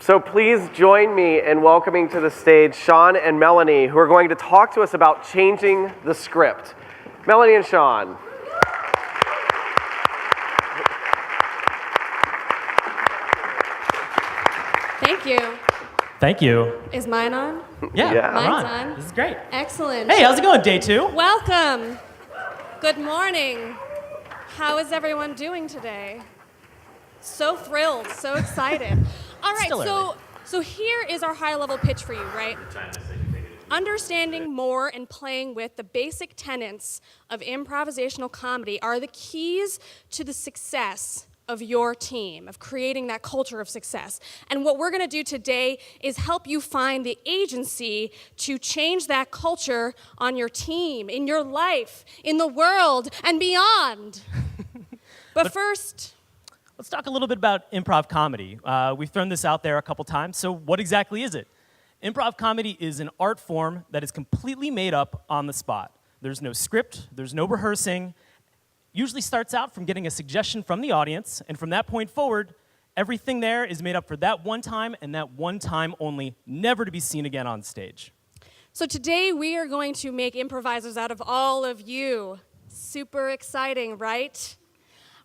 So please join me in welcoming to the stage Sean and Melanie, who are going to talk to us about changing the script. Melanie and Sean. Thank you. Thank you. Is mine on? Yeah, Mine's on. on. This is great. Excellent. Hey, how's it going, day 2? Welcome. Good morning. How is everyone doing today? So thrilled, so excited. All right, so here is our high-level pitch for you, right? Understanding more and playing with the basic tenets of improvisational comedy are the keys to the success of your team, of creating that culture of success. And what we're going to do today is help you find the agency to change that culture on your team, in your life, in the world, and beyond. But first, let's talk a little bit about improv comedy. We've thrown this out there a couple times, so what exactly is it? Improv comedy is an art form that is completely made up on the spot. There's no script, there's no rehearsing. Usually starts out from getting a suggestion from the audience, and from that point forward, everything there is made up for that one time and that one time only, never to be seen again on stage. So today we are going to make improvisers out of all of you. Super exciting, right?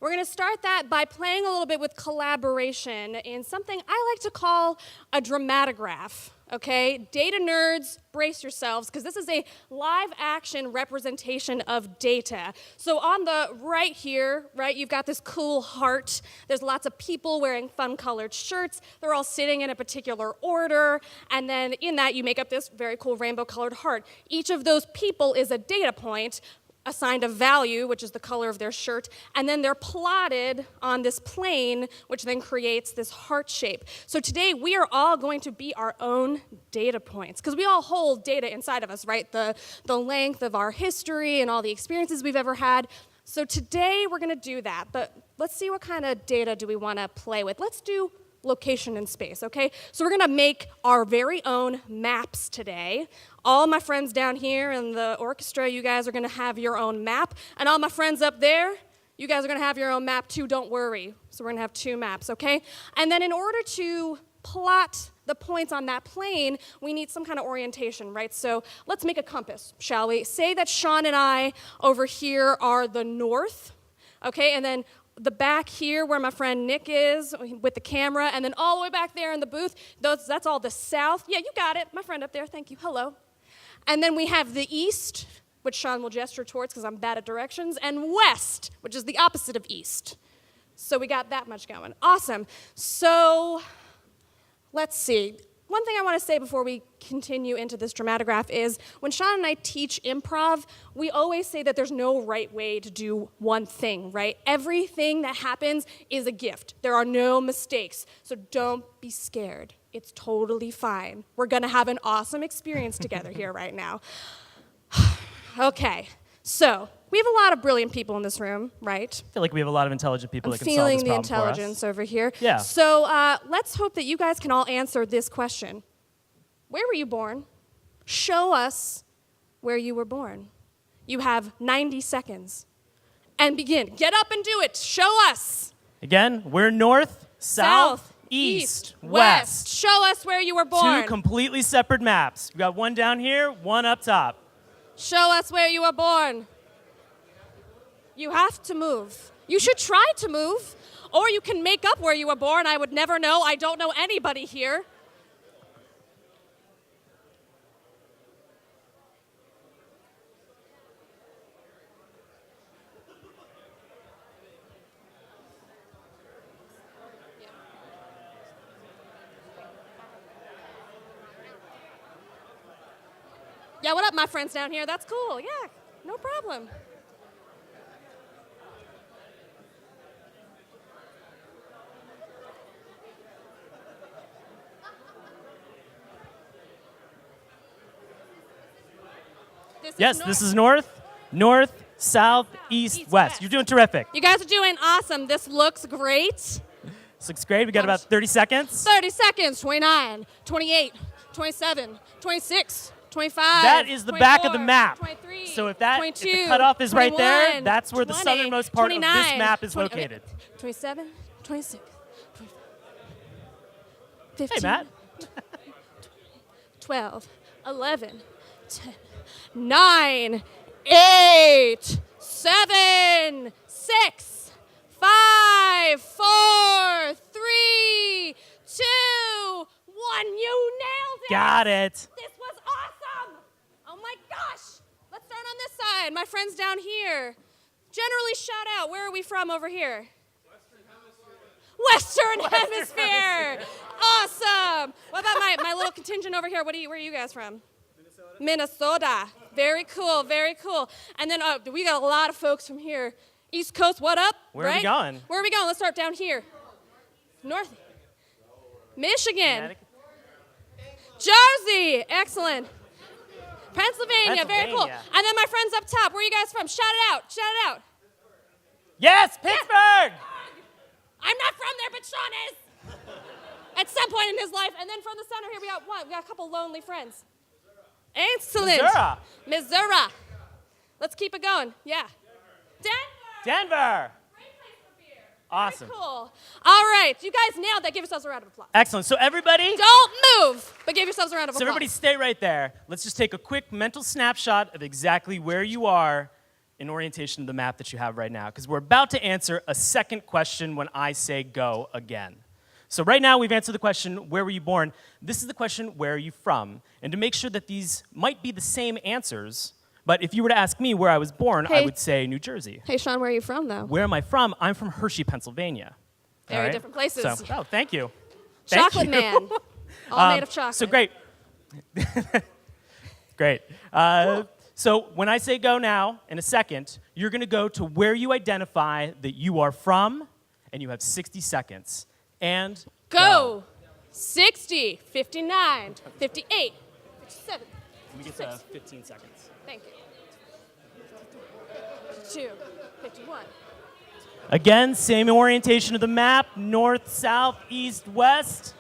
We're going to start that by playing a little bit with collaboration in something I like to call a dramatograph. Okay, data nerds, brace yourselves, because this is a live action representation of data. So on the right here, right, you've got this cool heart. There's lots of people wearing fun colored shirts. They're all sitting in a particular order. And then in that, you make up this very cool rainbow colored heart. Each of those people is a data point assigned a value, which is the color of their shirt, and then they're plotted on this plane, which then creates this heart shape. So today, we are all going to be our own data points, because we all hold data inside of us, right? The length of our history and all the experiences we've ever had. So today, we're going to do that, but let's see what kind of data do we want to play with. Let's do location and space, okay? So we're gonna make our very own maps today. All my friends down here in the orchestra, you guys are gonna have your own map. And all my friends up there, you guys are gonna have your own map too, don't worry. So we're gonna have 2 maps, okay? And then in order to plot the points on that plane, we need some kind of orientation, right? So let's make a compass, shall we? Say that Sean and I over here are the north, okay? And then the back here where my friend Nick is with the camera, and then all the way back there in the booth, that's all the south. Yeah, you got it. My friend up there, thank you. Hello. And then we have the east, which Sean will gesture towards because I'm bad at directions, and west, which is the opposite of east. So we got that much going. Awesome. So let's see. One thing I want to say before we continue into this dramatograph is when Sean and I teach improv, we always say that there's no right way to do one thing, right? Everything that happens is a gift. There are no mistakes. So don't be scared. It's totally fine. We're going to have an awesome experience together here right now. Okay, so we have a lot of brilliant people in this room, right? I feel like we have a lot of intelligent people that can solve feeling this the problem for us. intelligence over here. Yeah. So let's hope that you guys can all answer this question. Where were you born? Show us where you were born. You have 90 seconds. And begin. Get up and do it. Show us. Again, we're north, south, east, west. Show us where you were born. 2 completely separate maps. We've got one down here, one up top. Show us where you were born. You have to move. You should try to move, or you can make up where you were born. I would never know. I don't know anybody here. Yeah, what up, my friends down here? That's cool. Yeah, no problem. This is north, south, east, west. You're doing terrific. You guys are doing awesome. This looks great. This looks great. We got about 30 seconds. 30 seconds. 29, 28, 27, 26, 25. That is the 24, back of the map. 23, So if the 22, cutoff is right there, 21, that's where the 20, southernmost part 29, of this map is 20, located. 27, 26, 15. Hey, Matt. 12, 11, 10, 9, 8, 7, 6, 5, 4, 3, 2, 1. You nailed it! Got it. This was awesome! Oh my gosh! Let's start on this side. My friends down here. Generally shout out. Where are we from over here? Western Hemisphere. Awesome. What about my little contingent over here? Where are you guys from? Minnesota. Very cool, very cool. And then we got a lot of folks from here. East Coast, what up? Where are we going? Where are we going? Let's start down here. North. Michigan. Jersey. Excellent. Pennsylvania. Very cool. And then my friends up top. Where are you guys from? Shout it out. Shout it out. Yes, Pittsburgh. I'm not from there, but Sean is. At some point in his life. And then from the center here, we got a couple lonely friends. Excellent. Missouri. Let's keep it going. Yeah. Denver. Great place for beer. Awesome. Very cool. All right. You guys nailed that. Give yourselves a round of applause. Excellent. So everybody. Don't move, but give yourselves a round of applause. So everybody stay right there. Let's just take a quick mental snapshot of exactly where you are in orientation of the map that you have right now, because we're about to answer a second question when I say go again. So right now we've answered the question, where were you born? This is the question, where are you from? And to make sure that these might be the same answers, but if you were to ask me where I was born, I would say New Jersey. Hey, Sean, where are you from, though? Where am I from? I'm from Hershey, Pennsylvania. Very different places. So, thank you. Chocolate Man. All made of chocolate. So great. Great. So when I say go now, in a second, you're going to go to where you identify that you are from, and you have 60 seconds. And go. 60, 59, 58, 57. Let me get to 15 seconds. Thank you. 52, 51. Again, same orientation of the map, north, south, east, west.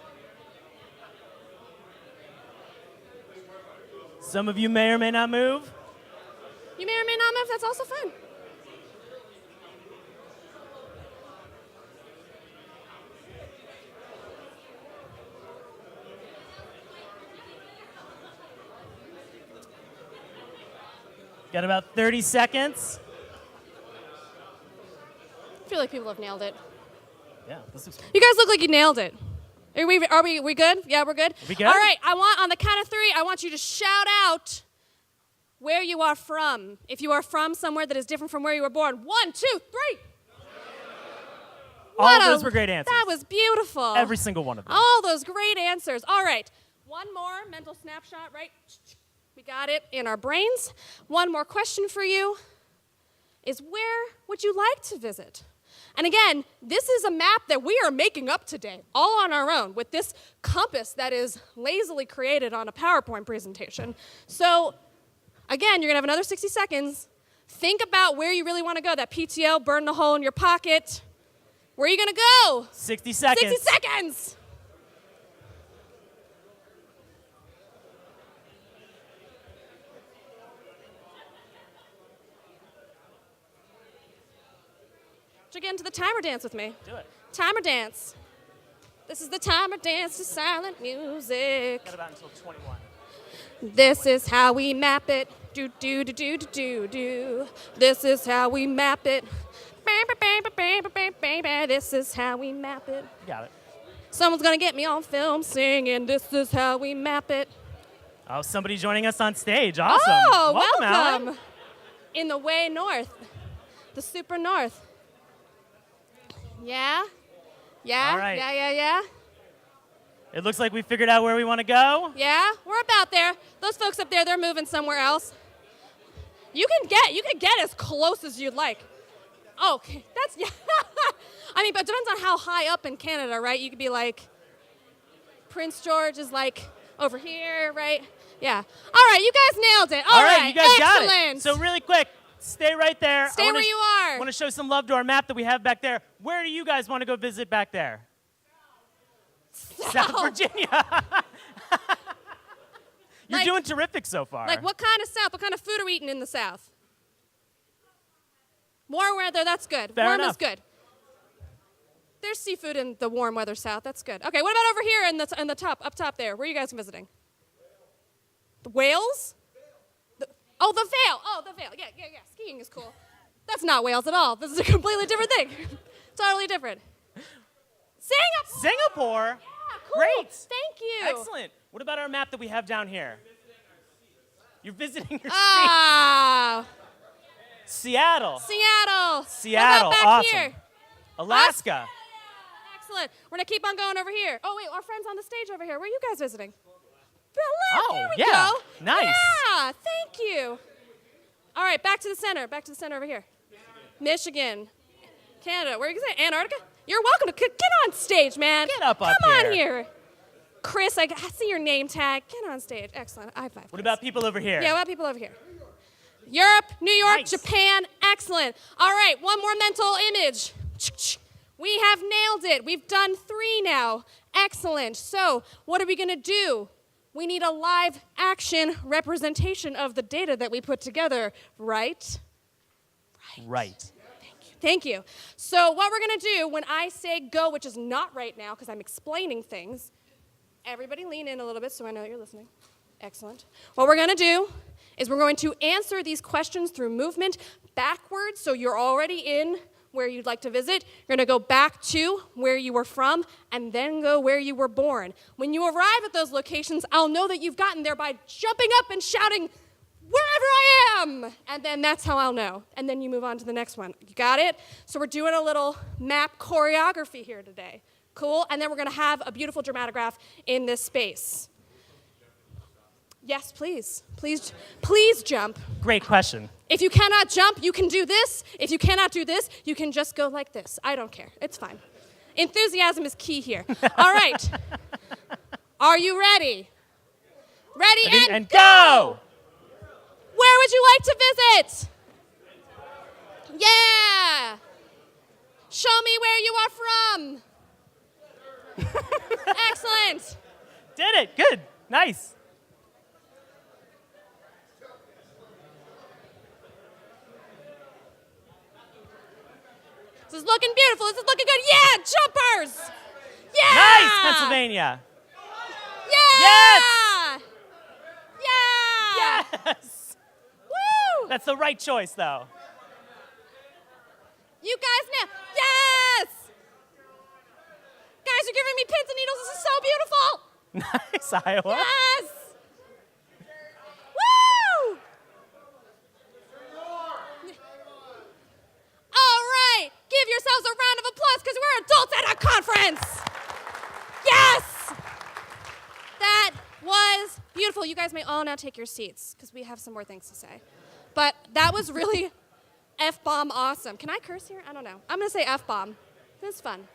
Some of you may or may not move. You may or may not move, that's also fun. Got about 30 seconds. I feel like people have nailed it. Yeah, this looks You guys look like you nailed it. Are we good? Yeah, we're good? We good? All right, on the count of 3, I want you to shout out where you are from. If you are from somewhere that is different from where you were born. 1, 2, 3. All of those were great answers. That was beautiful. Every single one of them. All those great answers. All right, one more mental snapshot, right? We got it in our brains. One more question for you is, where would you like to visit? And again, this is a map that we are making up today, all on our own, with this compass that is lazily created on a PowerPoint presentation. So again, you're going to have another 60 seconds. Think about where you really want to go. That PTO, burn the hole in your pocket. Where are you going to go? 60 seconds. 60 seconds. Get into the timer dance with me. Do it. Timer dance. This is the timer dance to silent music. Got about until 21. This is how we map it. Do do do do do do do. This is how we map it. This is how we map it. You got it. Someone's gonna get me on film singing. This is how we map it. Oh, somebody joining us on stage. Awesome. Oh, welcome. welcome. Alan. In the way north, the super north. Yeah? Yeah? All right. Yeah? It looks like we figured out where we want to go. Yeah? We're about there. Those folks up there, they're moving somewhere else. You can get as close as you'd like. Oh, okay. That's, yeah. I mean, but it depends on how high up in Canada, right? You could be like, Prince George is like over here, right? Yeah. All right, you guys nailed it. All right, you guys excellent. got it. So really quick, stay right there. Stay where you are. I want to show some love to our map that we have back there. Where do you guys want to go visit back there? South Virginia. You're doing terrific so far. Like, what kind of South? What kind of food are we eating in the South? Warm weather, that's good. Fair Warm enough. is good. There's seafood in the warm weather south. That's good. Okay, what about over here in the top, up top there? Where are you guys visiting? The Wales? The Vale. Oh, the Vale. Yeah. Skiing is cool. That's not Wales at all. This is a completely different thing. Totally different. Singapore? Yeah, cool. Great. Thank you. Excellent. What about our map that we have down here? You're visiting your Ah. Seattle. Seattle. Seattle, What about back awesome. here? Alaska. Excellent. We're going to keep on going over here. Oh, wait, our friends on the stage over here. Where are you guys visiting? Oh, Here we yeah. go. Nice. Yeah, thank you. All right, back to the center. Back to the center over here. Michigan. Canada. Where are you going? Antarctica? You're welcome to get on stage, man. Get up Come here. on here. Chris, I see your name tag. Get on stage. Excellent. High five. What about people over here? Yeah, what about people over here? Europe, New York, Nice. Japan. Excellent. All right, one more mental image. We have nailed it. We've done 3 now. Excellent. So, what are we going to do? We need a live action representation of the data that we put together, right? Right. Thank you. So, what we're going to do when I say go, which is not right now because I'm explaining things, everybody lean in a little bit so I know you're listening. Excellent. What we're going to do is we're going to answer these questions through movement backwards, so you're already in where you'd like to visit. You're going to go back to where you were from and then go where you were born. When you arrive at those locations, I'll know that you've gotten there by jumping up and shouting, "Wherever I am!" And then that's how I'll know. And then you move on to the next one. You got it? So we're doing a little map choreography here today. Cool? And then we're going to have a beautiful dramatograph in this space. Yes, please. Please jump. Great question. If you cannot jump, you can do this. If you cannot do this, you can just go like this. I don't care. It's fine. Enthusiasm is key here. All right. Are you ready? Ready and go! Where would you like to visit? Yeah. Show me where you are from. Excellent. Did it. Good. Nice. This is looking beautiful. This is looking good. Yeah, jumpers. Yeah. Nice, Pennsylvania. Yeah. Yes. Yeah. Yes. Woo. That's the right choice, though. You guys now. Yes. Guys, you're giving me pins and needles. This is so beautiful. Nice, Iowa. Yes. Woo. All right. Give yourselves a round of applause because we're adults at a conference. Yes. That was beautiful. You guys may all now take your seats because we have some more things to say. But that was really F-bomb awesome. Can I curse here? I don't know. I'm going to say F-bomb. This is fun.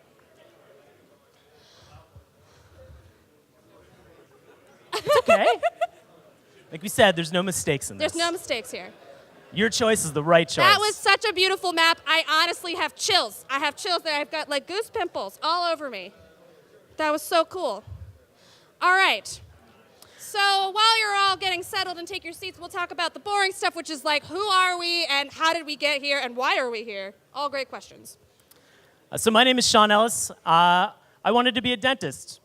It's okay. Like we said, there's no mistakes in this. There's no mistakes here. Your choice is the right choice. That was such a beautiful map. I honestly have chills. I have chills that I've got like goose pimples all over me. That was so cool. All right. So while you're all getting settled and take your seats, we'll talk about the boring stuff, which is like, who are we and how did we get here and why are we here? All great questions. So my name is Sean Ellis. I wanted to be a dentist.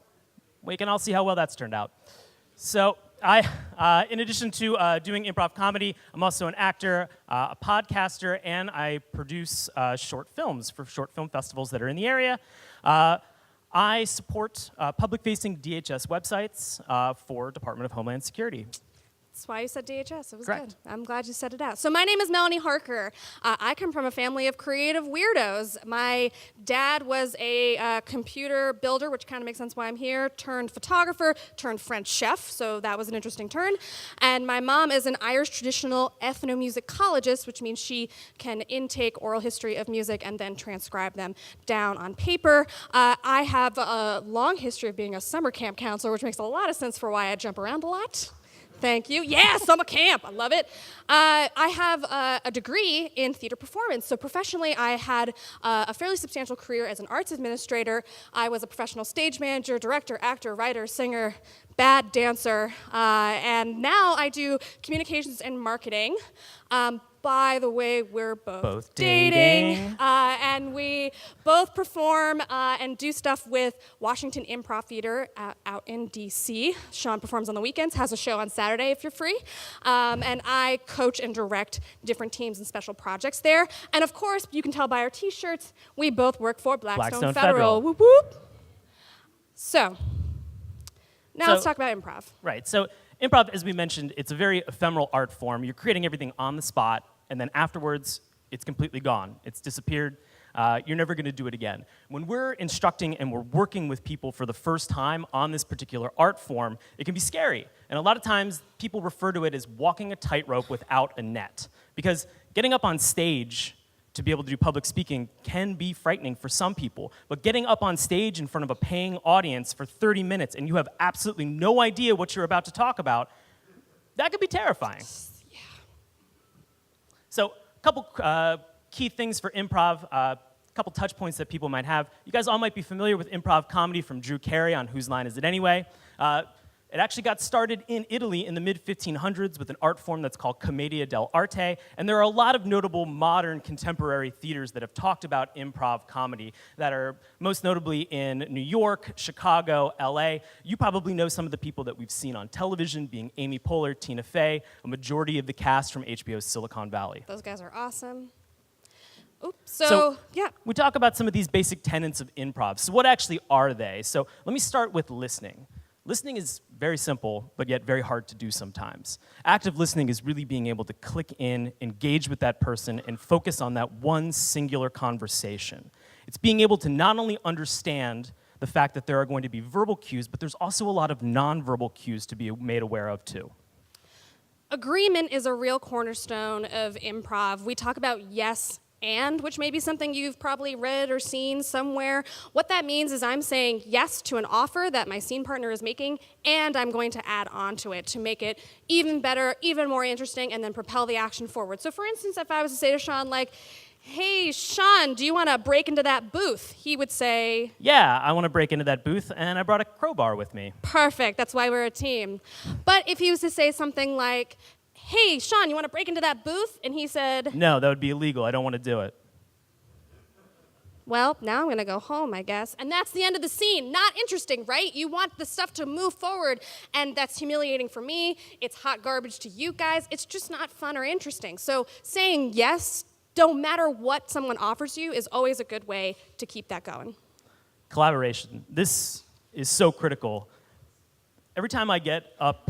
We can all see how well that's turned out. So in addition to doing improv comedy, I'm also an actor, a podcaster, and I produce short films for short film festivals that are in the area. I support public-facing DHS websites for Department of Homeland Security. That's why you said DHS. It was Correct. good. I'm glad you said it out. So my name is Melanie Harker. I come from a family of creative weirdos. My dad was a computer builder, which kind of makes sense why I'm here, turned photographer, turned French chef, so that was an interesting turn. And my mom is an Irish traditional ethnomusicologist, which means she can intake oral history of music and then transcribe them down on paper. I have a long history of being a summer camp counselor, which makes a lot of sense for why I jump around a lot. Thank you. Yeah, summer camp. I love it. I have a degree in theater performance. So professionally, I had a fairly substantial career as an arts administrator. I was a professional stage manager, director, actor, writer, singer, bad dancer. And now I do communications and marketing. By the way, we're both Dating. And we both perform and do stuff with Washington Improv Theater out in D.C. Sean performs on the weekends, has a show on Saturday if you're free. And I coach and direct different teams and special projects there. And of course, you can tell by our t-shirts, we both work for Blackstone Federal. Whoop, whoop. So, now let's talk about improv. Right. So improv, as we mentioned, it's a very ephemeral art form. You're creating everything on the spot, and then afterwards, it's completely gone. It's disappeared. You're never going to do it again. When we're instructing and we're working with people for the first time on this particular art form, it can be scary. And a lot of times, people refer to it as walking a tightrope without a net. Because getting up on stage to be able to do public speaking can be frightening for some people. But getting up on stage in front of a paying audience for 30 minutes and you have absolutely no idea what you're about to talk about, that could be terrifying. Yeah. So a couple key things for improv, a couple touch points that people might have. You guys all might be familiar with improv comedy from Drew Carey on Whose Line Is It Anyway? It actually got started in Italy in the mid-1500s with an art form that's called Commedia dell'arte, and there are a lot of notable modern contemporary theaters that have talked about improv comedy that are most notably in New York, Chicago, LA. You probably know some of the people that we've seen on television, being Amy Poehler, Tina Fey, a majority of the cast from HBO's Silicon Valley. Those guys are awesome. Oops, so yeah. We talk about some of these basic tenets of improv. So what actually are they? So let me start with listening. Listening is very simple, but yet very hard to do sometimes. Active listening is really being able to click in, engage with that person, and focus on that one singular conversation. It's being able to not only understand the fact that there are going to be verbal cues, but there's also a lot of nonverbal cues to be made aware of too. Agreement is a real cornerstone of improv. We talk about yes and, which may be something you've probably read or seen somewhere. What that means is I'm saying yes to an offer that my scene partner is making, and I'm going to add on to it to make it even better, even more interesting, and then propel the action forward. So for instance, if I was to say to Sean, like, hey, Sean, do you want to break into that booth? He would say, yeah, I want to break into that booth, and I brought a crowbar with me. Perfect, that's why we're a team. But if he was to say something like, hey, Sean, you want to break into that booth? And he said, no, that would be illegal. I don't want to do it. Well, now I'm going to go home, I guess. And that's the end of the scene. Not interesting, right? You want the stuff to move forward, and that's humiliating for me. It's hot garbage to you guys. It's just not fun or interesting. So saying yes, don't matter what someone offers you, is always a good way to keep that going. Collaboration. This is so critical. Every time I get up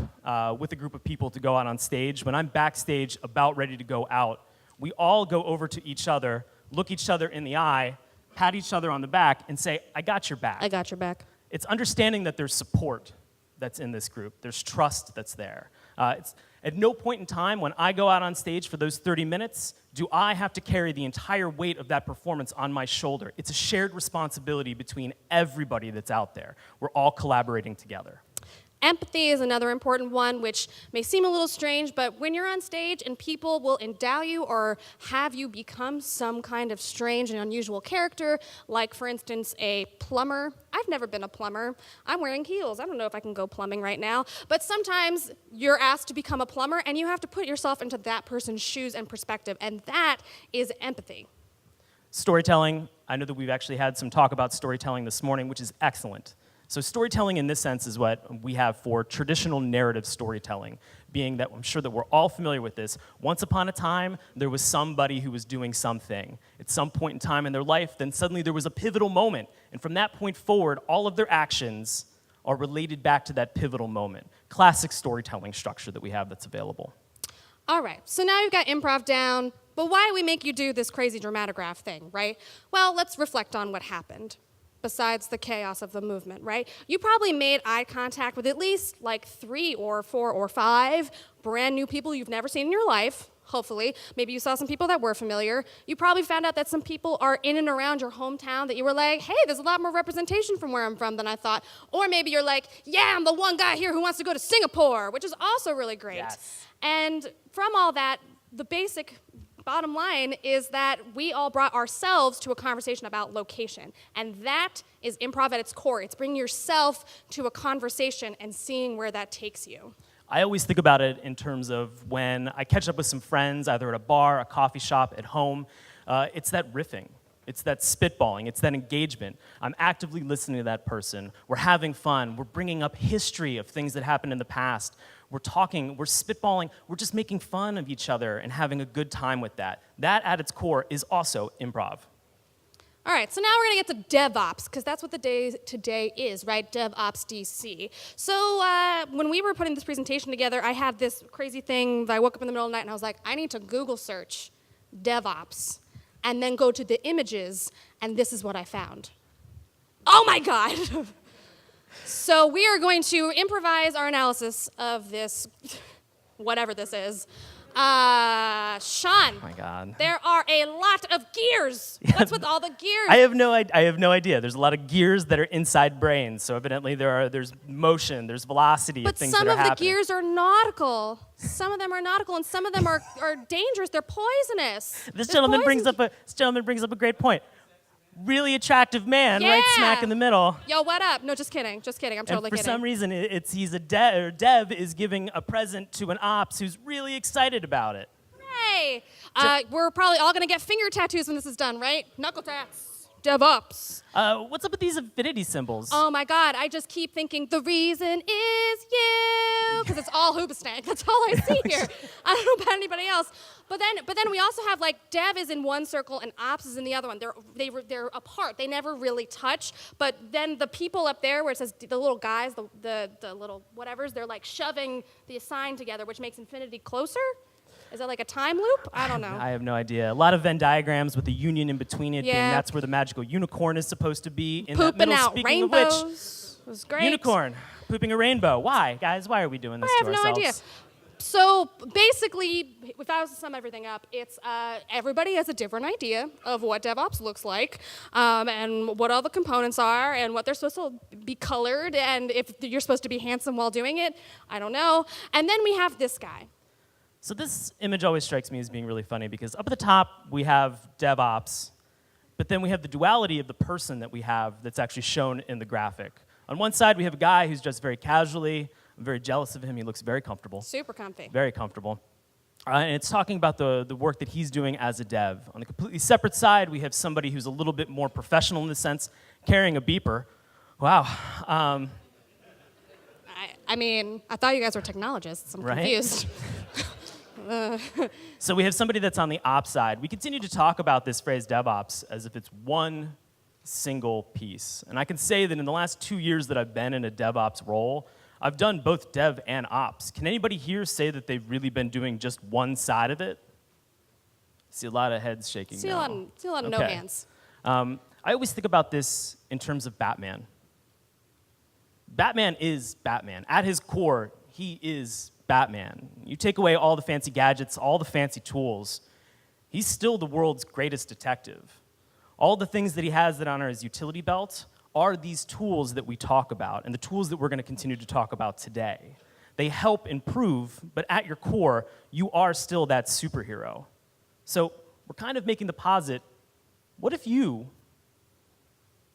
with a group of people to go out on stage, when I'm backstage about ready to go out, we all go over to each other, look each other in the eye, pat each other on the back, and say, I got your back. I got your back. It's understanding that there's support that's in this group. There's trust that's there. It's at no point in time when I go out on stage for those 30 minutes do I have to carry the entire weight of that performance on my shoulder. It's a shared responsibility between everybody that's out there. We're all collaborating together. Empathy is another important one, which may seem a little strange, but when you're on stage and people will endow you or have you become some kind of strange and unusual character, like, for instance, a plumber. I've never been a plumber. I'm wearing heels. I don't know if I can go plumbing right now. But sometimes you're asked to become a plumber, and you have to put yourself into that person's shoes and perspective, and that is empathy. Storytelling. I know that we've actually had some talk about storytelling this morning, which is excellent. So storytelling in this sense is what we have for traditional narrative storytelling, being that I'm sure that we're all familiar with this. Once upon a time, there was somebody who was doing something. At some point in time in their life, then suddenly there was a pivotal moment. And from that point forward, all of their actions are related back to that pivotal moment. Classic storytelling structure that we have that's available. All right, so now you've got improv down, but why do we make you do this crazy dramatograph thing, right? Well, let's reflect on what happened. Besides the chaos of the movement, right? You probably made eye contact with at least like 3 or 4 or 5 brand new people you've never seen in your life, hopefully. Maybe you saw some people that were familiar. You probably found out that some people are in and around your hometown that you were like, hey, there's a lot more representation from where I'm from than I thought. Or maybe you're like, yeah, I'm the one guy here who wants to go to Singapore, which is also really great. Yes. And from all that, the basic bottom line is that we all brought ourselves to a conversation about location. And that is improv at its core. It's bringing yourself to a conversation and seeing where that takes you. I always think about it in terms of when I catch up with some friends, either at a bar, a coffee shop, at home. It's that riffing. It's that spitballing. It's that engagement. I'm actively listening to that person. We're having fun. We're bringing up history of things that happened in the past. We're talking. We're spitballing. We're just making fun of each other and having a good time with that. That, at its core, is also improv. All right, so now we're going to get to DevOps, because that's what the day today is, right? DevOps DC. So when we were putting this presentation together, I had this crazy thing that I woke up in the middle of the night and I was like, I need to Google search DevOps and then go to the images, and this is what I found. Oh my God! So we are going to improvise our analysis of this, whatever this is. Sean. Oh my God. There are a lot of gears. What's with all the gears? I have no idea. There's a lot of gears that are inside brains. So evidently there's motion, there's velocity of things that are happening. But some of the gears are nautical. Some of them are nautical, and some of them are dangerous. They're poisonous. This gentleman brings up a great point. Really attractive man, right smack in the middle. Yo, what up? No, just kidding. Just kidding. I'm totally kidding. kidding. For some reason, Dev is giving a present to an ops who's really excited about it. Hey, we're probably all gonna get finger tattoos when this is done, right? Knuckle tats. DevOps. What's up with these infinity symbols? Oh my God, I just keep thinking the reason is you, because it's all hoobastank. That's all I see here. I don't know about anybody else. But then we also have like dev is in one circle and ops is in the other one. They're apart. They never really touch. But then the people up there where it says the little guys, the little whatevers, they're like shoving the sign together, which makes infinity closer. Is that like a time loop? I don't know. I have no idea. A lot of Venn diagrams with a union in between it, Yeah. and that's where the magical unicorn is supposed to be. In Pooping that middle, out speaking rainbows. of which, It was great. unicorn pooping a rainbow. Why, guys? Why are we doing this I to have no ourselves? idea. So basically, if I was to sum everything up, it's everybody has a different idea of what DevOps looks like, and what all the components are, and what they're supposed to be colored, and if you're supposed to be handsome while doing it. I don't know. And then we have this guy. So this image always strikes me as being really funny because up at the top we have DevOps, but then we have the duality of the person that we have that's actually shown in the graphic. On one side we have a guy who's dressed very casually. I'm very jealous of him. He looks very comfortable. Super comfy. Very comfortable. And it's talking about the work that he's doing as a dev. On the completely separate side, we have somebody who's a little bit more professional in the sense, carrying a beeper. Wow. I mean, I thought you guys were technologists. I'm Right? confused. So we have somebody that's on the ops side. We continue to talk about this phrase DevOps as if it's one single piece. And I can say that in the last 2 years that I've been in a DevOps role, I've done both dev and ops. Can anybody here say that they've really been doing just one side of it? I see a lot of heads shaking See now. a lot of no Okay. hands. I always think about this in terms of Batman. Batman is Batman. At his core, he is Batman. You take away all the fancy gadgets, all the fancy tools, he's still the world's greatest detective. All the things that he has that are on his utility belt are these tools that we talk about, and the tools that we're going to continue to talk about today. They help improve, but at your core, you are still that superhero. So we're kind of making the posit, what if you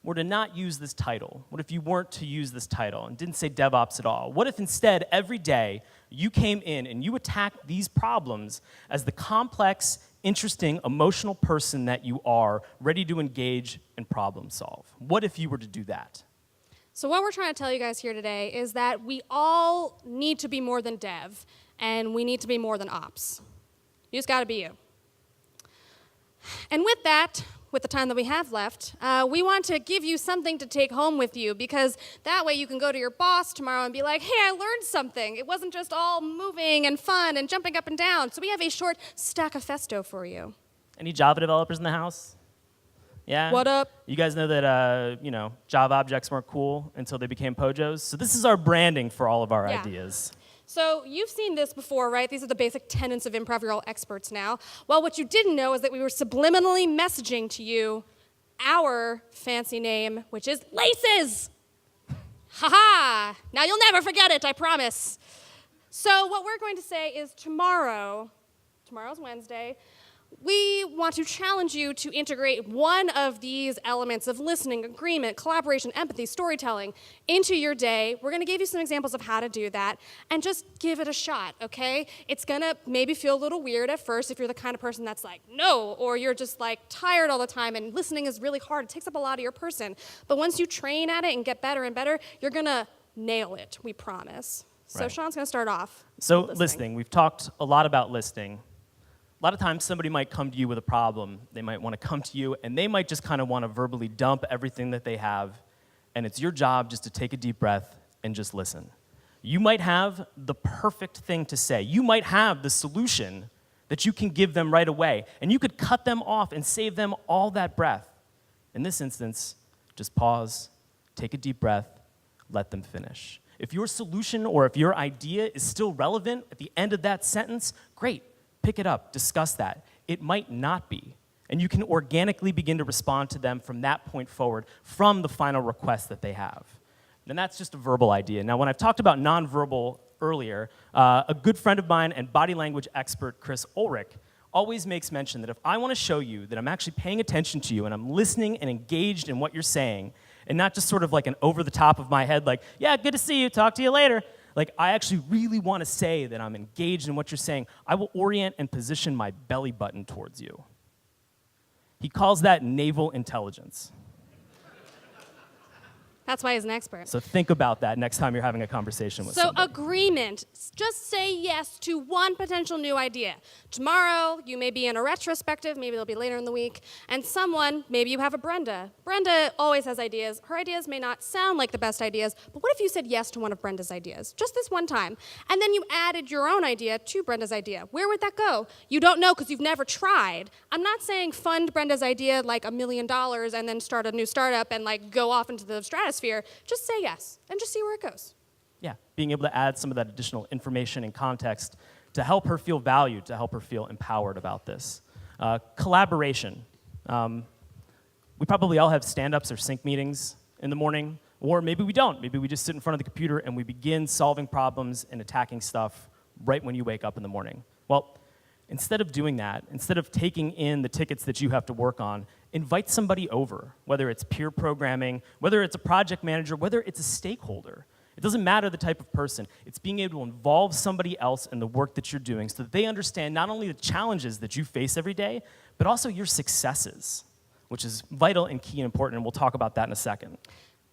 were to not use this title? What if you weren't to use this title and didn't say DevOps at all? What if instead, every day, you came in and you attacked these problems as the complex, interesting, emotional person that you are, ready to engage and problem solve? What if you were to do that? So what we're trying to tell you guys here today is that we all need to be more than dev, and we need to be more than ops. You just got to be you. And with that, with the time that we have left, we want to give you something to take home with you, because that way you can go to your boss tomorrow and be like, hey, I learned something. It wasn't just all moving and fun and jumping up and down. So we have a short stack of festo for you. Any Java developers in the house? Yeah? What up? You guys know that Java objects weren't cool until they became Pojos? So this is our branding for all of our Yeah. ideas. So you've seen this before, right? These are the basic tenets of improv. You're all experts now. Well, what you didn't know is that we were subliminally messaging to you our fancy name, which is Laces. Ha-ha! Now you'll never forget it, I promise. So what we're going to say is tomorrow's Wednesday, we want to challenge you to integrate one of these elements of listening, agreement, collaboration, empathy, storytelling into your day. We're going to give you some examples of how to do that, and just give it a shot, okay? It's going to maybe feel a little weird at first if you're the kind of person that's like, no, or you're just like tired all the time and listening is really hard. It takes up a lot of your person. But once you train at it and get better and better, you're going to nail it, we promise. So Right. Sean's going to start off. So listening, we've talked a lot about listening. A lot of times somebody might come to you with a problem. They might want to come to you, and they might just kind of want to verbally dump everything that they have, and it's your job just to take a deep breath and just listen. You might have the perfect thing to say. You might have the solution that you can give them right away, and you could cut them off and save them all that breath. In this instance, just pause, take a deep breath, let them finish. If your solution or if your idea is still relevant at the end of that sentence, great. Pick it up, discuss that. It might not be, and you can organically begin to respond to them from that point forward, from the final request that they have. And that's just a verbal idea. Now, when I've talked about nonverbal earlier, a good friend of mine and body language expert, Chris Ulrich, always makes mention that if I want to show you that I'm actually paying attention to you and I'm listening and engaged in what you're saying, and not just sort of like an over the top of my head, like, yeah, good to see you, talk to you later. Like, I actually really want to say that I'm engaged in what you're saying. I will orient and position my belly button towards you. He calls that naval intelligence. That's why he's an expert. So think about that next time you're having a conversation with somebody. So agreement, just say yes to one potential new idea. Tomorrow, you may be in a retrospective, maybe it'll be later in the week, and maybe you have a Brenda. Brenda always has ideas. Her ideas may not sound like the best ideas, but what if you said yes to one of Brenda's ideas, just this one time, and then you added your own idea to Brenda's idea? Where would that go? You don't know because you've never tried. I'm not saying fund Brenda's idea like $1 million and then start a new startup and like go off into the stratosphere. Just say yes and just see where it goes. Yeah, being able to add some of that additional information and context to help her feel valued, to help her feel empowered about this. Collaboration. We probably all have stand-ups or sync meetings in the morning, or maybe we don't. Maybe we just sit in front of the computer and we begin solving problems and attacking stuff right when you wake up in the morning. Well, instead of doing that, instead of taking in the tickets that you have to work on, invite somebody over, whether it's peer programming, whether it's a project manager, whether it's a stakeholder. It doesn't matter the type of person. It's being able to involve somebody else in the work that you're doing so that they understand not only the challenges that you face every day, but also your successes, which is vital and key and important, and we'll talk about that in a second.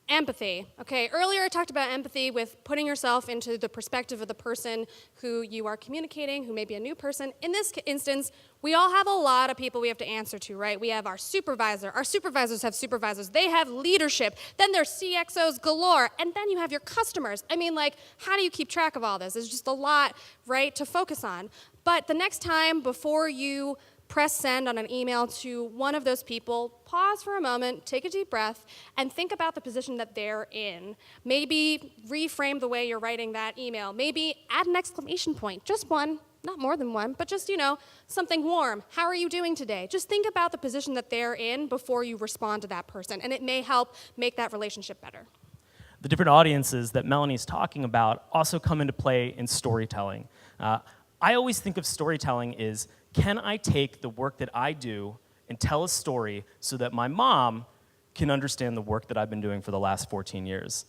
Empathy. Okay, earlier I talked about empathy with putting yourself into the perspective of the person who you are communicating, who may be a new person. In this instance, we all have a lot of people we have to answer to, right? We have our supervisor. Our supervisors have supervisors. They have leadership. Then there's CXOs galore. And then you have your customers. I mean, like, how do you keep track of all this? It's just a lot, right, to focus on. But the next time before you press send on an email to one of those people, pause for a moment, take a deep breath, and think about the position that they're in. Maybe reframe the way you're writing that email. Maybe add an exclamation point, just one, not more than one, but just, something warm. How are you doing today? Just think about the position that they're in before you respond to that person, and it may help make that relationship better. The different audiences that Melanie's talking about also come into play in storytelling. I always think of storytelling as, can I take the work that I do and tell a story so that my mom can understand the work that I've been doing for the last 14 years?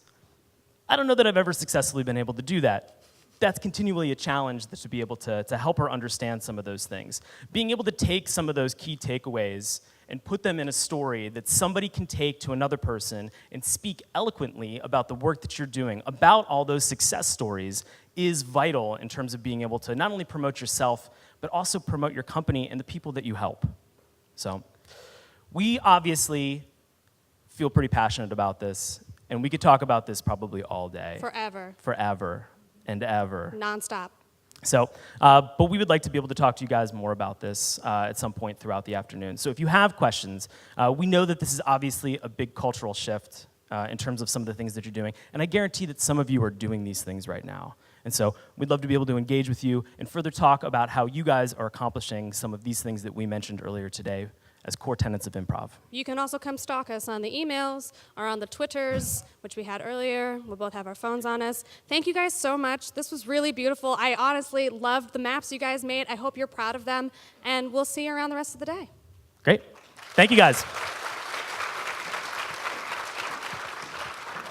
I don't know that I've ever successfully been able to do that. That's continually a challenge to be able to help her understand some of those things. Being able to take some of those key takeaways and put them in a story that somebody can take to another person and speak eloquently about the work that you're doing, about all those success stories, is vital in terms of being able to not only promote yourself, but also promote your company and the people that you help. So we obviously feel pretty passionate about this, and we could talk about this probably all day. Forever. Forever and ever. Nonstop. So, but we would like to be able to talk to you guys more about this at some point throughout the afternoon. So if you have questions, we know that this is obviously a big cultural shift in terms of some of the things that you're doing, and I guarantee that some of you are doing these things right now. And so we'd love to be able to engage with you and further talk about how you guys are accomplishing some of these things that we mentioned earlier today as core tenets of improv. You can also come stalk us on the emails or on the Twitters, which we had earlier. We'll both have our phones on us. Thank you guys so much. This was really beautiful. I honestly loved the maps you guys made. I hope you're proud of them, and we'll see you around the rest of the day. Great. Thank you, guys.